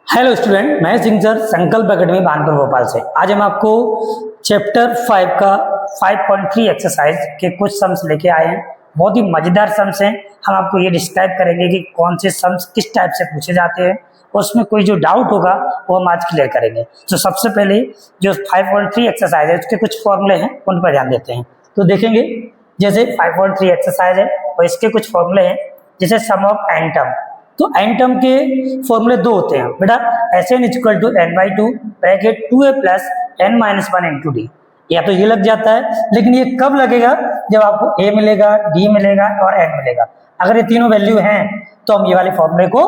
Hello student, मैं Singh sir संकल्प academy Kanpur Bhopal से। आज हम आपको चैप्टर 5 का 5.3 एक्सरसाइज के कुछ सम्स लेके आए हैं। बहुत ही मजेदार सम्स हैं। हम आपको ये डिस्क्राइब करेंगे कि कौन से सम्स किस टाइप से पूछे जाते हैं और उसमें कोई जो डाउट होगा वो हम आज क्लियर करेंगे। तो सबसे पहले जो 5.3 एक्सरसाइज है उसके कुछ फॉर्मूले हैं, उन पर ध्यान देते हैं। तो देखेंगे जैसे 5.3 एक्सरसाइज है और इसके कुछ फॉर्मूले हैं, जैसे सम ऑफ एन टर्म। तो एन टर्म के फॉर्मूले दो होते हैं बेटा, Sn equal to n/2 bracket 2a plus n-1 into D. या तो ये लग जाता है, लेकिन ये कब लगेगा? जब आपको a मिलेगा, d मिलेगा और n मिलेगा। अगर ये तीनों वैल्यू हैं तो हम ये वाले फॉर्मूले को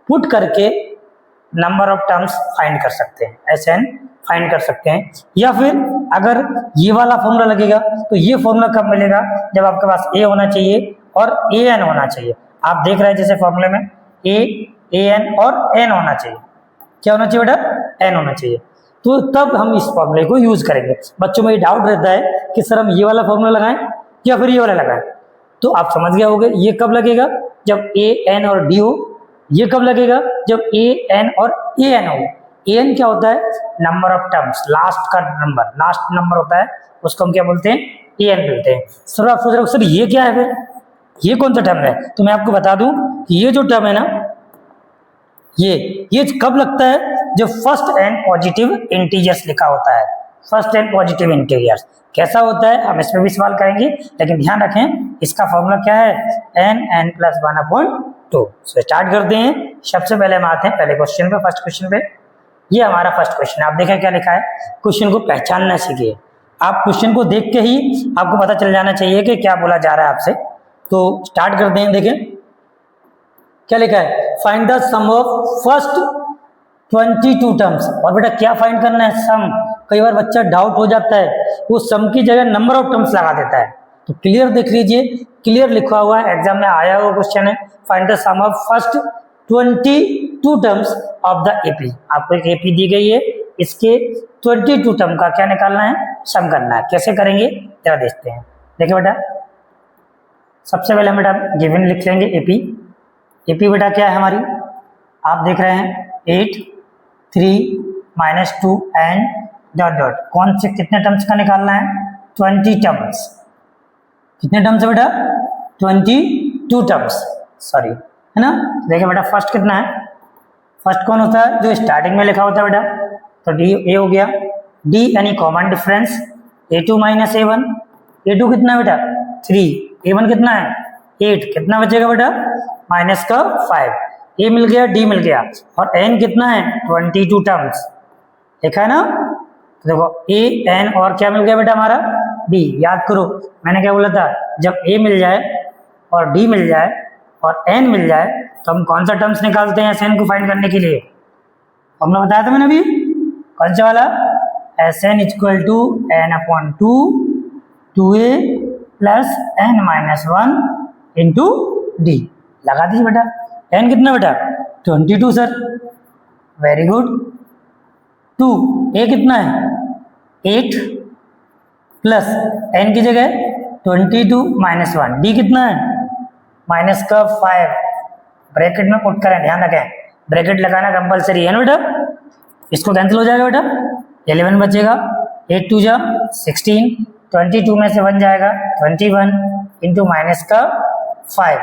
पुट करके नंबर ऑफ टर्म्स फाइंड कर सकते हैं, Sn फाइंड कर सकते हैं। या फिर अगर ये वाला फॉर्मूला लगेगा तो ये फॉर्मूला कब मिलेगा? जब आपके पास a होना चाहिए और an होना चाहिए। आप देख रहे हैं जैसे फॉर्मूले में an और n होना चाहिए। क्या होना चाहिए बेटा? n होना चाहिए। तो तब हम इस फॉर्मूले को यूज करेंगे। बच्चों में ये डाउट रहता है कि सर हम ये वाला फॉर्मूला लगाएं या फिर ये वाला लगाएं। तो आप समझ गए होंगे ये कब लगेगा? जब a n और d हो। ये कब लगेगा? जब a n और an हो। an क्या होता है? नंबर ऑफ टर्म्स, लास्ट का नंबर, लास्ट नंबर होता है, उसको हम क्या बोलते हैं? an बोलते हैं। सर आप सोच रहे हो सर ये क्या है, फिर ये कौन सा टर्म है? तो मैं आपको बता दूं कि ये जो टर्म है ना, ये कब लगता है? जब फर्स्ट एंड पॉजिटिव इंटीजर्स लिखा होता है। फर्स्ट एंड पॉजिटिव इंटीजर्स कैसा होता है हम इसमें भी सवाल करेंगे, लेकिन ध्यान रखें इसका फॉर्मूला क्या है? n+1/2। सो स्टार्ट करते हैं। सबसे पहले हम आते हैं पहले क्वेश्चन पे, फर्स्ट क्वेश्चन पे। ये हमारा फर्स्ट क्वेश्चन है। आप देखें क्या लिखा है। क्वेश्चन को पहचानना सीखिए। आप क्वेश्चन को देख के ही आपको पता चल जाना चाहिए कि क्या बोला जा रहा है आपसे। तो स्टार्ट करते हैं। देखें क्या लिखा है, find the sum of first 22 terms. और बेटा क्या फाइंड करना है? सम। कई बार बच्चा डाउट हो जाता है, वो सम की जगह नंबर ऑफ टर्म्स लगा देता है। तो क्लियर देख लीजिए, क्लियर लिखा हुआ है, एग्जाम में आया हुआ क्वेश्चन है। Find the sum of first 22 terms of the AP. आपको एक एपी दी गई है, इसके 22 टर्म का क्या निकालना है? सम करना है। कैसे करेंगे जरा देखते हैं। देखिए बेटा, सबसे पहले हम बेटा गिवन लिख लेंगे एपी। एपी बेटा क्या है हमारी? आप देख रहे हैं 8 3 -2 एंड डॉट डॉट। कौन से कितने टर्म्स का निकालना है? 20 टर्म्स। कितने टर्म्स है बेटा? 22 टर्म्स, सॉरी, है ना। देखिए बेटा फर्स्ट कितना है? फर्स्ट कौन होता है? जो स्टार्टिंग में लिखा होता है बेटा। तो डी ए हो गया। डी यानी common difference, a2 - a1। a2 कितना है बेटा? 3। a1 कितना है? 8। कितना बचेगा बेटा? माइनस का 5। a मिल गया, d मिल गया, और n कितना है? 22 टर्म्स। देखा है ना। तो देखो a n और क्या मिल गया बेटा हमारा? d। याद करो मैंने क्या बोला था, जब a मिल जाए और d मिल जाए और n मिल जाए तो हम कौन सा टर्म्स निकालते हैं Sn को फाइंड करने के लिए? हमने बताया था मैंने अभी, कौन सा वाला? Sn equal to n/2 2a plus n-1 into D. लगा दीजिए बेटा। n कितना बेटा? 22 सर, वेरी गुड। 2 a कितना है? 8 प्लस n की जगह 22 - 1। d कितना है? माइनस का 5। ब्रैकेट में पुट करें, ध्यान रखें ब्रैकेट लगाना कंपलसरी है ना बेटा। इसको कैंसिल हो जाएगा बेटा, 11 बचेगा। 8 2 जा 16, 22 में से 1 जाएगा 21 इंटू माइनस का 5।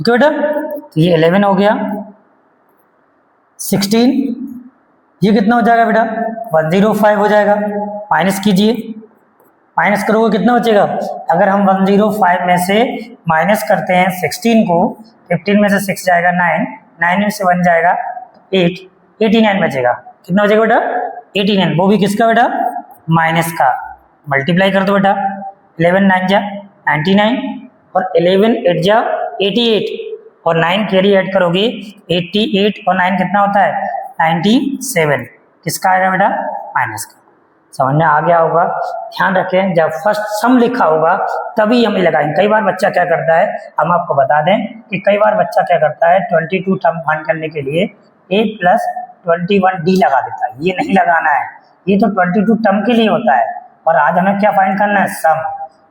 ओके बेटा, तो ये 11 हो गया। 16 ये कितना हो जाएगा बेटा? 105 हो जाएगा। माइनस कीजिए, माइनस करोगे कितना बचेगा? अगर हम 105 में से माइनस करते हैं 16 को, 15 में से 6 जाएगा 9, 9 में से 1 जाएगा 8, 89 बचेगा। कितना बचेगा बेटा? 89। वो भी किसका बेटा? माइनस का। मल्टीप्लाई कर दो बेटा, 11 9 जा 99 और 11 8 जा 88 और 9 कैरी ऐड करोगे 88 और 9 कितना होता है? 97। किसका आएगा बेटा? माइनस का। समझ में आ गया होगा। ध्यान रखें जब फर्स्ट सम लिखा होगा तभी हम लगाएंगे। कई बार बच्चा क्या करता है, हम आपको बता दें कि कई बार बच्चा क्या करता है 22 टर्म फाइंड करने के लिए a + 21d लगा देता है। ये नहीं लगाना है, ये तो 22 टर्म के लिए होता है। और आज हमें क्या फाइंड करना है? सम।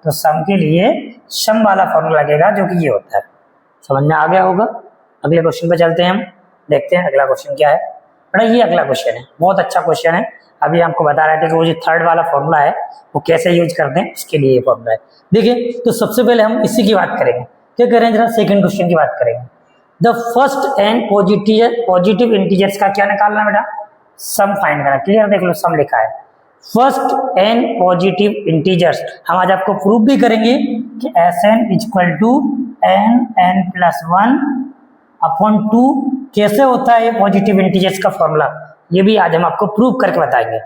तो सम के लिए सम वाला फॉर्मूला लगेगा जो कि ये होता है। समझ में आ गया होगा। अगले क्वेश्चन पे चलते हैं, हम देखते हैं अगला क्वेश्चन क्या है। बेटा ये अगला क्वेश्चन है, बहुत अच्छा क्वेश्चन है। अभी हमको बता रहे थे कि वो जो थर्ड वाला फॉर्मूला है वो कैसे यूज करते हैं, उसके लिए ये फॉर्मूला है। देखिए तो सबसे पहले हम इसी की बात करेंगे। क्या करें जरा, सेकंड क्वेश्चन की बात करेंगे। The first n positive integers का क्या निकालना है बेटा, सम फाइंड करना। क्लियर, देख लो सम लिखा है। फर्स्ट एन पॉजिटिव इंटीजर्स, हम आज आपको प्रूव भी करेंगे कि Sn equal to n plus 1 upon 2 कैसे होता है पॉजिटिव इंटीजर्स का फॉर्मूला, ये भी आज हम आपको प्रूव करके बताएंगे।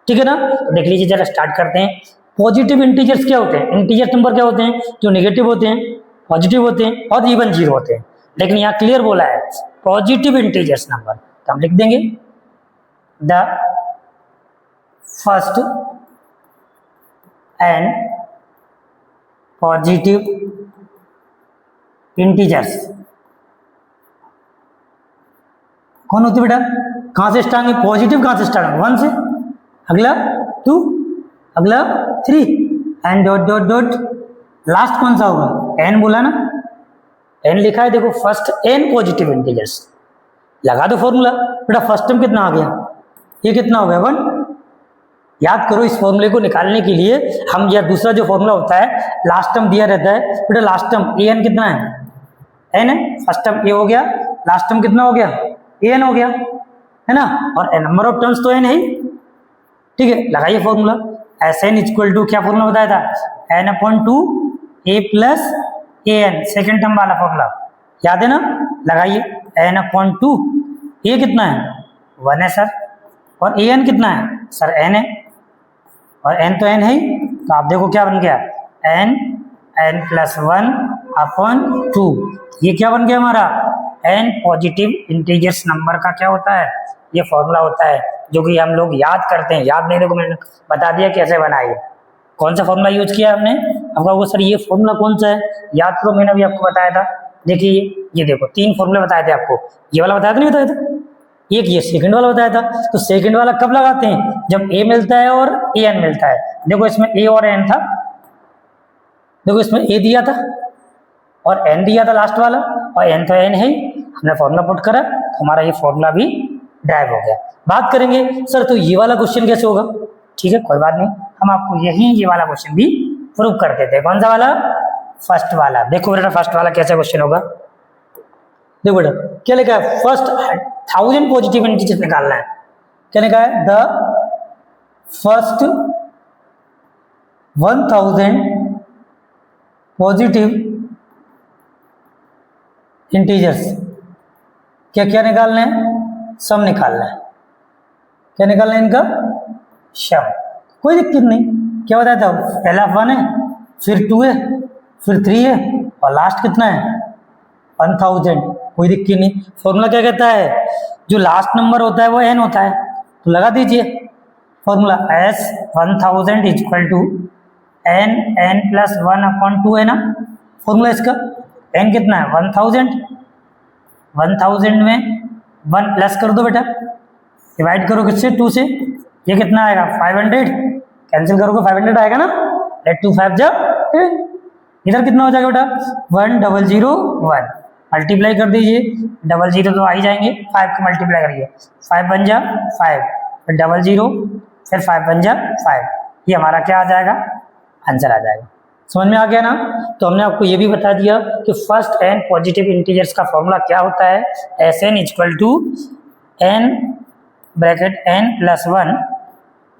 ठीक है ना, तो देख लीजिए जरा, स्टार्ट करते हैं। पॉजिटिव इंटीजर्स क्या होते हैं, इंटीजर नंबर क्या होते हैं, जो नेगेटिव होते हैं, पॉजिटिव होते हैं और इवन जीरो होते हैं। लेकिन यहाँ क्लियर बोला है पॉजिटिव इंटीजर्स नंबर, तो हम लिख देंगे the first n positive integers कौन होती है बेटा, कहां से स्टार्ट है, पॉजिटिव कहां से स्टार्ट है, 1 से, अगला 2, अगला 3 and dot dot dot, last कौन सा होगा, एन बोला ना, एन लिखा है देखो, फर्स्ट एन पॉजिटिव इंटीजर्स। लगा दो फॉर्मूला बेटा, फर्स्ट टर्म कितना आ गया, ये कितना हो गया 1। याद करो इस फॉर्मूले को निकालने के लिए हम, या दूसरा जो फॉर्मूला होता है लास्ट टर्म दिया रहता है बेटा, लास्ट टर्म ए एन कितना है, एन है, फर्स्ट टर्म ए हो गया, लास्ट टर्म कितना हो गया, ए एन हो गया, है ना, और नंबर ऑफ टर्म्स तो एन है। ठीक है, लगाइए formula, s n equal to, क्या फॉर्मूला बताया था, n upon 2 a plus a n, second term वाला फॉर्मूला याद है ना, लगाइए एन अपॉन 2, ए कितना है 1 है सर, और ए एन कितना है सर, एन है, और n तो n है, तो आप देखो क्या बन गया, n प्लस 1 अपॉन 2, ये क्या बन गया हमारा, n पॉजिटिव इंटीजर्स नंबर का क्या होता है, ये फॉर्मूला होता है, जो कि हम लोग याद करते हैं। याद नहीं, देखो मैंने बता दिया कैसे बनाइए, कौन सा फॉर्मूला यूज किया हमने, अब कहोगे सर ये फॉर्मूला कौन सा है, याद करो, मैंने अभी आपको बताया था। देखिए ये देखो 3 फॉर्मूले बताए थे आपको, ये वाला बताया था नहीं बताया था, एक ये सेकंड वाला बताया था। तो सेकंड वाला कब लगाते हैं, जब ए मिलता है और ए एन मिलता है। देखो इसमें ए और एन था, देखो इसमें ए दिया था और एन दिया था लास्ट वाला, और एन तो एन है, हमने फॉर्मूला पुट करा तो हमारा ये फॉर्मूला भी ड्राइव हो गया। बात करेंगे सर तो ये वाला क्वेश्चन कैसे होगा, ठीक है कोई बात नहीं, हम आपको यही ये वाला क्वेश्चन भी प्रूव कर देते हैं। कौन सा वाला, फर्स्ट वाला। देखो बेटा फर्स्ट वाला कैसा क्वेश्चन होगा, देखो बेटा क्या लिखा है, फर्स्ट 1000 पॉजिटिव इंटीजर्स निकालना है। क्या लिखा है, द फर्स्ट 1000 पॉजिटिव इंटीजर्स, क्या क्या निकालना है, सम निकालना है। क्या निकालना है इनका, सम, कोई दिक्कत नहीं। क्या बताया था, पहला 1 है, फिर 2 है, फिर 3 है, और लास्ट कितना है 1000, कोई दिक्कत नहीं। फॉर्मूला क्या कहता है, जो लास्ट नंबर होता है वो n होता है, तो लगा दीजिए formula, s 1000 equal to n plus 1 upon 2 है ना फॉर्मूला इसका। n कितना है 1000 में 1 प्लस कर दो बेटा, डिवाइड करो किससे, 2 से, ये कितना आएगा 500, कैंसिल करोगे 500 आएगा ना, लेट 2 5 जा 10, इधर कितना हो जाएगा बेटा 1001, मल्टीप्लाई कर दीजिए, 00 तो आ ही जाएंगे, 5 को मल्टीप्लाई करिए, 5 बन जा 5, फिर 00, फिर 5 बन जा 5, ये हमारा क्या आ जाएगा, आंसर आ जाएगा। समझ में आ गया ना। तो हमने आपको ये भी बता दिया कि फर्स्ट n पॉजिटिव इंटीजर्स का फॉर्मूला क्या होता है, Sn equal to n bracket n plus 1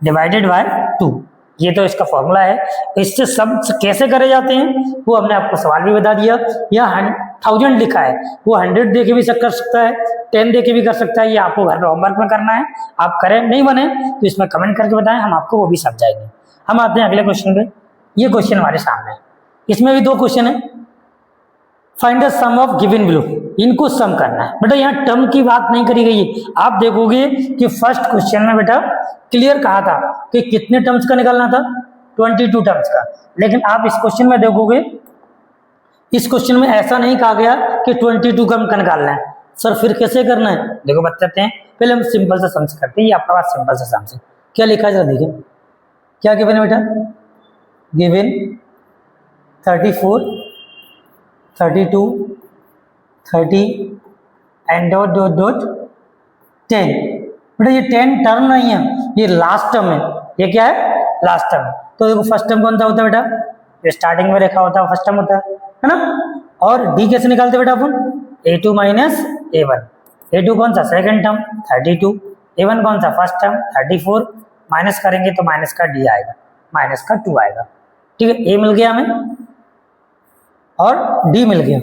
divided by 2, ये तो इसका फॉर्मूला है। इससे सब कैसे करे जाते हैं वो हमने आपको सवाल भी बता दिया। यह 1000 लिखा है, वो 100 दे के भी कर सकता है, 10 दे के भी कर सकता है, ये आपको घर में होमवर्क में करना है। आप करें, नहीं बने तो इसमें कमेंट करके बताएं, हम आपको वो भी समझाएंगे। हम आते हैं अगले क्वेश्चन पे। ये क्वेश्चन हमारे सामने है, इसमें भी 2 क्वेश्चन है। Find the sum of given below, इनको सम करना है। बेटा यहाँ टर्म की बात नहीं करी गई है, आप देखोगे कि फर्स्ट क्वेश्चन में बेटा क्लियर कहा था कि कितने टर्म्स का निकालना था, 22 टर्म्स का। लेकिन आप इस क्वेश्चन में देखोगे, इस क्वेश्चन में ऐसा नहीं कहा गया कि 22 का निकालना है। सर फिर कैसे करना है, देखो बताते हैं। पहले हम सिंपल सा सम करते हैं, ये आपका पास सिंपल सा सम से क्या लिखा है जरा देखिए, क्या गिवन है बेटा, given 34 32 30 and dot dot dot 10, बेटा ये 10 टर्म नहीं है, ये लास्ट टर्म है। ये क्या है? Last term. तो देखो फर्स्ट टर्म कौन सा होता है बेटा? जो स्टार्टिंग में रेखा होता है फर्स्ट टर्म होता है ना। और डी कैसे निकालते बेटा अपन? a2 minus a1। a2 कौन सा? Second term 32। a1 कौन सा? First term 34। माइनस करेंगे तो माइनस का d आएगा, माइनस का 2 आएगा। ठीक है, a मिल गया हमें और d मिल गया,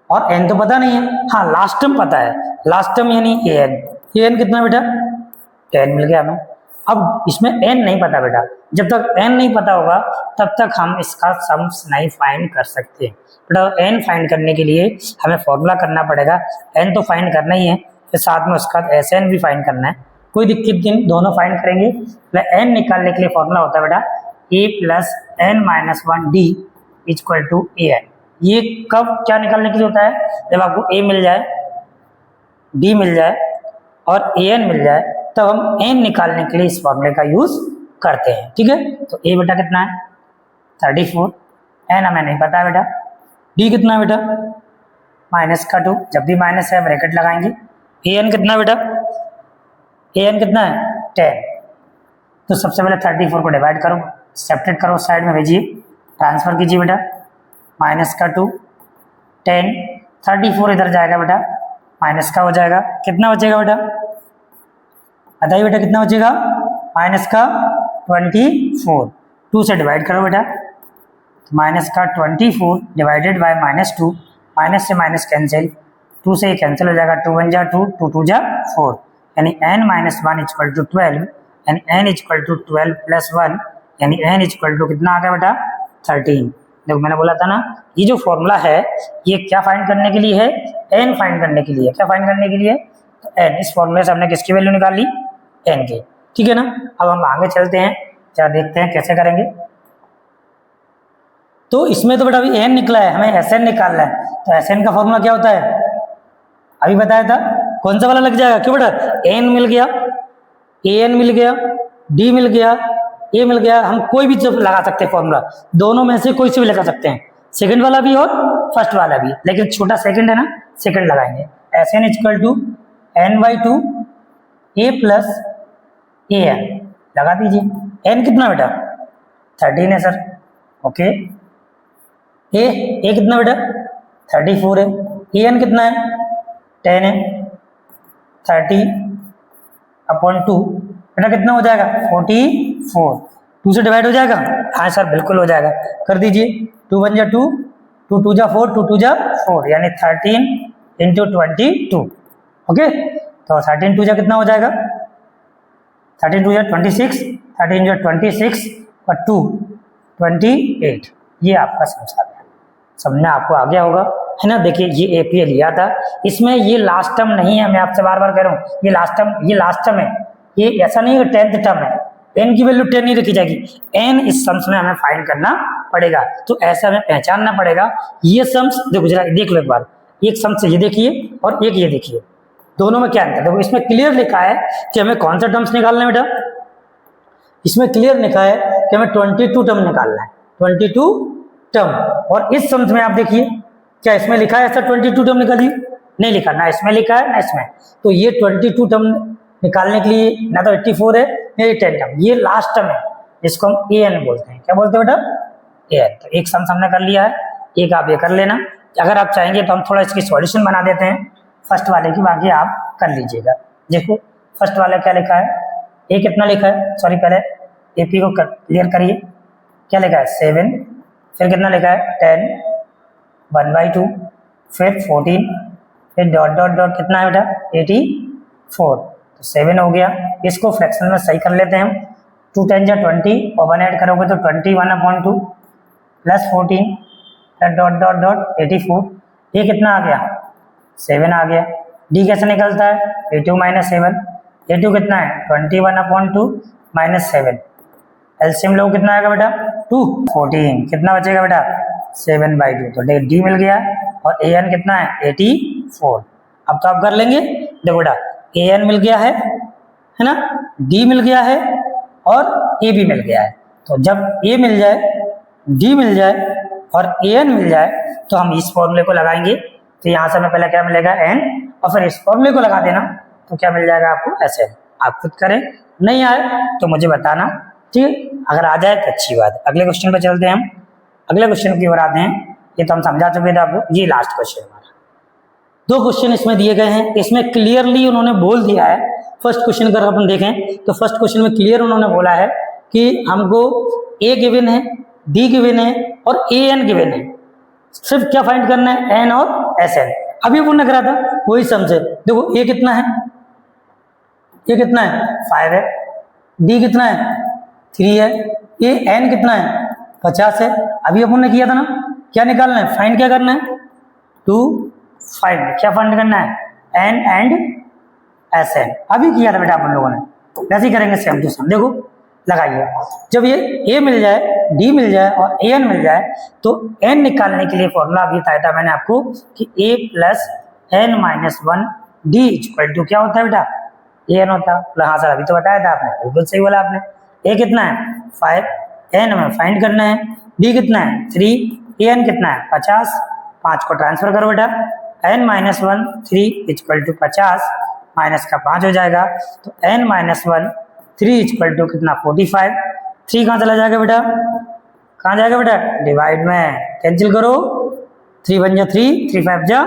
और n तो पता नहीं है। हाँ लास्ट टर्म पता है, लास्ट टर्म यानी an कितना बेटा? 10 मिल गया हमें। अब इसमें n नहीं पता बेटा, जब तक n नहीं पता होगा तब तक हम इसका सम्स नहीं फाइंड कर सकते बेटा। n फाइंड करने के लिए हमें फॉर्मूला करना पड़ेगा। n तो फाइंड करना ही है, फिर साथ में उसका Sn भी फाइंड करना है। कोई दिक्कत नहीं, दोनों फाइंड करेंगे। n निकालने के लिए फॉर्मूला होता है बेटा a plus n minus 1d equal to an। ये कब क्या निकालने के लिए होता है? जब आपको a मिल जाए, d मिल जाए और an मिल जाए, तब हम n निकालने के लिए इस फॉर्मूले का यूज करते हैं। ठीक है, तो a बेटा कितना है? 34। n हमें नहीं पता है बेटा। d कितना है बेटा? माइनस का 2। जब भी माइनस है ब्रैकेट लगाएंगे। an कितना बेटा? an कितना है? 10। तो सबसे पहले 34 को डिवाइड करो, सेपरेट करो, साइड में भेजिए, ट्रांसफर कीजिए बेटा। माइनस का 2, 10, 34 इधर जाएगा बेटा, माइनस का हो जाएगा। कितना बचेगा बेटा? बताइए बेटा कितना बचेगा? माइनस का 24। 2 से डिवाइड करो बेटा, तो माइनस का 24 डिवाइडेड बाय माइनस 2। माइनस से माइनस कैंसिल, 2 से ये कैंसिल हो जाएगा। 2 1 जा 2, 2 2 जा 4, यानी n माइनस 1 इक्वल टू 12, यानी n इक्वल टू 12 प्लस 1, यानी n इक्वल टू कितना आ गया बेटा? 13। देखो मैंने बोला था ना, ये जो फॉर्मूला है ये क्या फाइंड करने के लिए है? n फाइंड करने के लिए। क्या फाइंड करने के लिए? तो n। इस फॉर्मूले से हमने किसकी वैल्यू निकाल ली? n की। ठीक है ना। अब हम आगे चलते हैं, क्या देखते हैं कैसे करेंगे। तो इसमें तो बेटा अभी n निकला है, हमें Sn निकालना है। तो Sn का फॉर्मूला क्या होता है? अभी बताया था। कौन सा वाला लग जाएगा? क्यों बेटा? n मिल गया, an मिल गया, d मिल गया, a मिल गया। हम कोई भी लगा सकते हैं फॉर्मूला, दोनों में से कोई से भी लगा सकते हैं, सेकंड वाला भी और फर्स्ट वाला भी, लेकिन छोटा सेकंड है ना, सेकंड लगाएंगे। Sn equal to n/2 a plus an लगा दीजिए। n कितना बेटा? 13 है सर। ओके, a कितना बेटा? 34 है। an कितना है? 10 है। 30/2 बेटा कितना हो जाएगा? 44। 2 से डिवाइड हो जाएगा? हाँ सर बिल्कुल हो जाएगा, कर दीजिए। 2 1 जा 2, 2 2 जा 4, 2 2 जा 4, यानी 13 इंटू 22। ओके, तो 13 2 जा कितना हो जाएगा? 13 2 जा 26, 13 जा 26 और 2 28। ये आपका समझा गया, समझना आपको आ गया होगा, है ना। देखिए ये एपीए लिया था, इसमें ये लास्ट टर्म नहीं है, मैं आपसे बार बार कह रहा हूँ, ये लास्ट टर्म है। ये ऐसा नहीं है 10th टर्म है, n की वैल्यू 10 नहीं रखी जाएगी, n इस सम्स में हमें फाइंड करना पड़ेगा। तो ऐसा हमें पहचानना पड़ेगा। ये सम्स देखो जरा, देख लो एक बार, एक सम्स ये देखिए और एक ये देखिए, दोनों में क्या अंतर। देखो इसमें क्लियर लिखा है कि हमें कौन सा टर्म्स निकालना है बेटा, इसमें क्लियर लिखा है कि हमें 22 टर्म निकालना है, 22 टर्म। और इस सम्स में आप देखिए, क्या इसमें लिखा है ऐसा 22 टर्म निकालिए? नहीं लिखा, ना इसमें लिखा है ना इसमें। तो ये 22 टर्म निकालने के लिए ना तो 84 है ना ये 10 टर्म, ये लास्ट टर्म है, जिसको हम an बोलते हैं। क्या बोलते हैं बेटा? an। तो एक सम्स हमने कर लिया है, एक आप ये कर लेना। अगर आप चाहेंगे तो हम थोड़ा इसकी सॉल्यूशन बना देते हैं फर्स्ट वाले की, बाकी आप कर लीजिएगा। देखो फर्स्ट वाले क्या लिखा है, ए कितना लिखा है, सॉरी पहले एपी को क्लियर करिए। क्या लिखा है? 7, फिर कितना लिखा है? 10, 1/2, फिर 14, फिर डॉट डॉट डॉट कितना है बेटा? 84। तो 7 हो गया। इसको फ्रैक्शन में सही कर लेते हैं हम। 2 10 जा 20 और 1 ऐड करोगे तो 21/2 plus 14 plus dot dot dot 84। ये कितना आ गया? 7 आ गया। डी कैसे निकलता है? a2 minus 7। a2 कितना है? 21/2 माइनस 7। एलसीएम लो कितना आएगा बेटा? 2। 14 कितना बचेगा बेटा? 7/2। तो डी मिल गया और an कितना है? 84। अब तो आप कर लेंगे। देखो बेटा an मिल गया है ना, d मिल गया है और a भी मिल गया है। तो जब a मिल जाए, d मिल जाए और an मिल जाए तो हम इस फॉर्मूले को लगाएंगे। तो यहाँ से हमें पहले क्या मिलेगा? n, और फिर इस फॉर्मूले को लगा देना तो क्या मिल जाएगा आपको ऐसे। आप खुद करें, नहीं आए तो मुझे बताना, ठीक है। अगर आ जाए तो अच्छी बात है। अगले क्वेश्चन पे चलते हैं हम। अगले क्वेश्चन की ओर आते हैं। ये तो हम समझा चुके थे आपको, ये लास्ट क्वेश्चन हमारा। 2 क्वेश्चन इसमें दिए गए हैं, इसमें क्लियरली उन्होंने बोल दिया है। फर्स्ट क्वेश्चन अगर अपन देखें तो फर्स्ट क्वेश्चन में क्लियर उन्होंने बोला है कि हमको ए गिवन है, डी गिवन है और ए एन गिवन है। सिर्फ क्या फाइंड करना है, एन और एस एन। अभी अपन ने करा था वही सम से। देखो ए कितना है, ये कितना है 5 है, डी कितना है 3 है, ए एन कितना है 50 है। अभी अपन ने किया था ना, क्या निकालना है, फाइंड क्या करना है, टू फाइंड, क्या फाइंड करना है, एन एंड एस एन। अभी किया था बेटा अपन लोगों ने, वैसे ही करेंगे सेम टू सेम। देखो लगाइए, जब ये ए मिल जाए, डी मिल जाए और ए एन मिल जाए तो एन निकालने के लिए फॉर्मूला अभी बताया था मैंने आपको कि A plus N minus 1 D equal to क्या होता है बेटा, ए एन होता है। हाँ सर अभी तो बताया था आपने, बिल्कुल सही बोला आपने। ए कितना है 5, एन हमें फाइंड करना है, डी कितना है 3, ए एन कितना है 50। 5 को ट्रांसफर करो बेटा, n minus 1 3 equal to 50 minus का 5 हो जाएगा, तो एन माइनस 1 3 इक्वल टू कितना 45। 3 कहाँ चला जाएगा बेटा, कहाँ जाएगा बेटा, डिवाइड में कैंसिल करो, 3 1 जा 3, 3 5 जा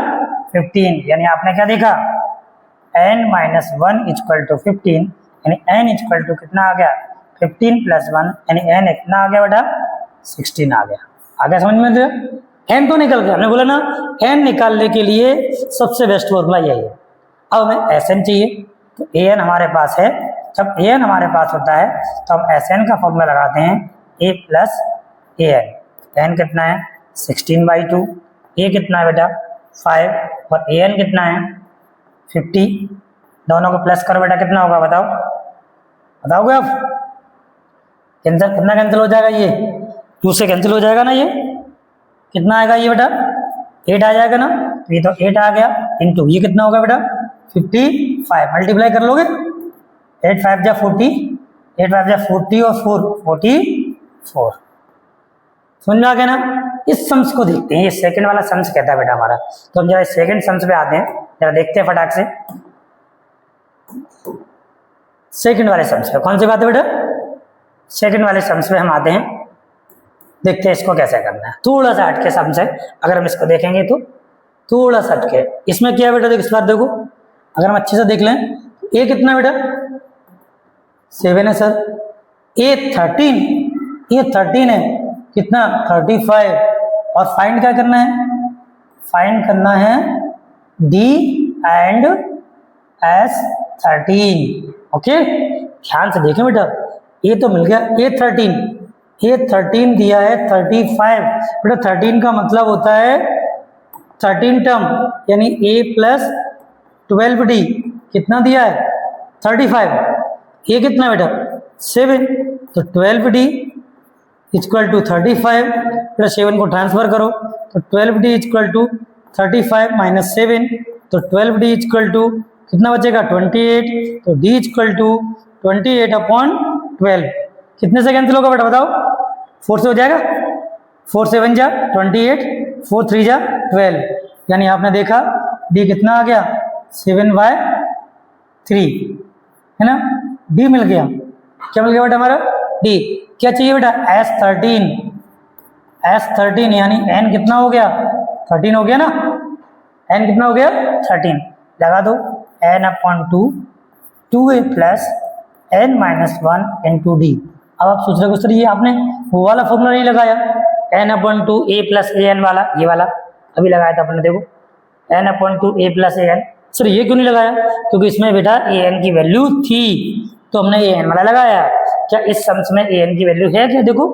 15। यानी आपने क्या देखा, n माइनस 1 इक्वल टू 15, यानी n इक्वल टू कितना आ गया 15 प्लस 1, यानी n कितना आ गया बेटा 16 आ गया। आगे समझ में आया, n तो निकल गया। हमने बोला ना n निकालने के लिए सबसे बेस्ट फॉर्मूला यही है। अब हमें Sn चाहिए, तो An हमारे पास है। जब An हमारे पास होता है तो हम Sn का फॉर्मूला लगाते हैं, a प्लस An। n कितना है 16/2, a कितना है बेटा 5 और An कितना है 50। दोनों को प्लस करो बेटा, कितना होगा बताओ, बताओगे आप, कैंसिल, कितना कैंसिल हो जाएगा, ये 2 से कैंसिल हो जाएगा ना, ये कितना आएगा ये बेटा 8 आ जाएगा ना, तो ये तो 8 आ गया इंटू ये कितना होगा बेटा 55। मल्टीप्लाई कर लोगे, 8 5 जा 40, 8 5 जा 40 और 4 44। समझ में आ गया ना। इस सम्स को देखते हैं, ये सेकंड वाला सम्स कहता है बेटा हमारा। तो हम जरा सेकंड सम्स पे आते हैं, जरा देखते हैं फटाक से सेकंड वाले सम्स पे। कौन सी बात है बेटा, सेकंड वाले सम्स पे हम आते हैं, देखते हैं इसको कैसे करना है। थोड़ा सा हटके सम्स है, अगर हम इसको देखेंगे तो थोड़ा सा हटके। इसमें क्या है बेटा, देखो इस बार देखो, अगर हम अच्छे से देख लें, ए कितना बेटा 7 है सर, ए 13 है कितना 35। और फाइंड क्या करना है, फाइंड करना है डी एंड एस 13। ओके ध्यान से देखें बेटा, ये तो मिल गया ए 13 दिया है 35। बेटा 13 का मतलब होता है 13 टर्म, यानी ए प्लस 12d कितना दिया है 35। ये कितना बेटा 7, तो 12d इक्वल टू 35। फिर 7 को ट्रांसफर करो, तो 12d इक्वल टू 35 माइनस 7, तो 12d इक्वल टू कितना बचेगा 28। तो d इक्वल टू 28/12 कितने से कैंसिल होगा बेटा बताओ, 4 से हो जाएगा, 4 7 जा 28, 4 3 जा 12। यानी आपने देखा d कितना आ गया 7/3 है ना, d मिल गया। क्या मिल गया बेटा हमारा d। क्या चाहिए बेटा S13 यानी n कितना हो गया 13 हो गया ना, n कितना हो गया 13। लगा दो n/2 2a plus n minus 1 into D. अब आप सोच रहे हो सर ये आपने वो वाला फॉर्मूला नहीं लगाया, n/2 a plus a N वाला, ये वाला अभी लगाया था अपने, देखो n/2 a plus a n. Sir ये क्यों नहीं लगाया, क्योंकि इसमें बेटा ए एन की वैल्यू थी तो हमने ए एन वाला लगाया। क्या इस सम्स में ए एन की वैल्यू है क्या, देखो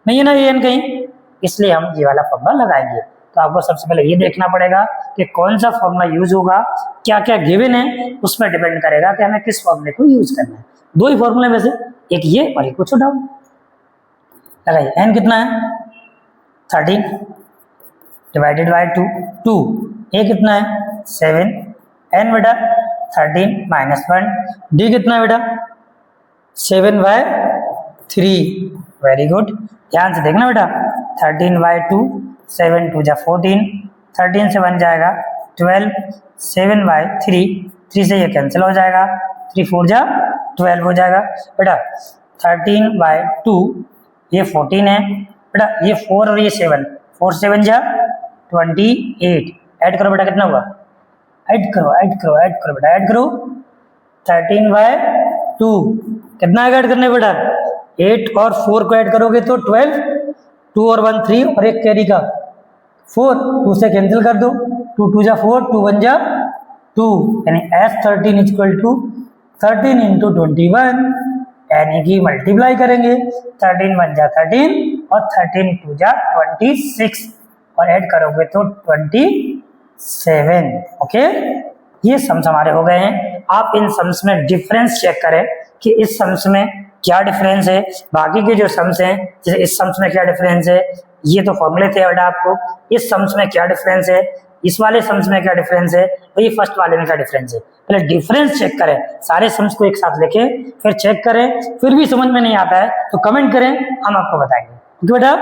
नहीं है ना ए एन कहीं, इसलिए हम ये वाला फॉर्मूला लगाएंगे। तो आपको सबसे पहले ये देखना पड़ेगा कि कौन सा फॉर्मूला यूज होगा, क्या क्या गिवन है उस पर डिपेंड करेगा कि हमें किस फॉर्मूले को यूज करना है। 2 ही फॉर्मूले में से, एक ये और एक कुछ डाउन लगाइए। n कितना है 13 डिवाइडेड बाई 2, a कितना है 7, n बेटा 13 माइनस 1, d कितना है बेटा 7/3। वेरी गुड, ध्यान से देखना बेटा 13/2, 7 2 जा 14, 13 से बन जाएगा 12, 7/3 3 से ये कैंसिल हो जाएगा, 3 4 जा 12 हो जाएगा बेटा। 13/2 ये 14 है बेटा, ये 4 और ये 7, 4 7 जा 28, ऐड करो बेटा कितना हुआ, ऐड करो बेटा, ऐड करो। 13/2 कितना ऐड करने बेटा, 8 और 4 को ऐड करोगे तो 12, 2 और 1 3 और एक कैरी का 4, 2 से कैंसिल कर दो, 2 2 जा 4, 2 1 जा 2, यानी S13 इक्वल टू 13 इंटू 21, यानी कि मल्टीप्लाई करेंगे, 13 1 जा 13 और 13 2 जा 26 और ऐड करोगे तो 27। ओके, ये सम्स हमारे हो गए हैं। आप इन सम्स में डिफरेंस चेक करें कि इस सम्स में क्या डिफरेंस है, बाकी के जो सम्स हैं जैसे इस सम्स में क्या डिफरेंस है, ये तो फॉर्मूले थे बेटा आपको, इस सम्स में क्या डिफरेंस है, इस वाले सम्स में क्या डिफरेंस है, और ये फर्स्ट वाले में क्या डिफरेंस है। पहले डिफरेंस चेक करें, सारे सम्स को एक साथ लेके फिर चेक करें, फिर भी समझ में नहीं आता है तो कमेंट करें, हम आपको बताएंगे। ओके बेटा।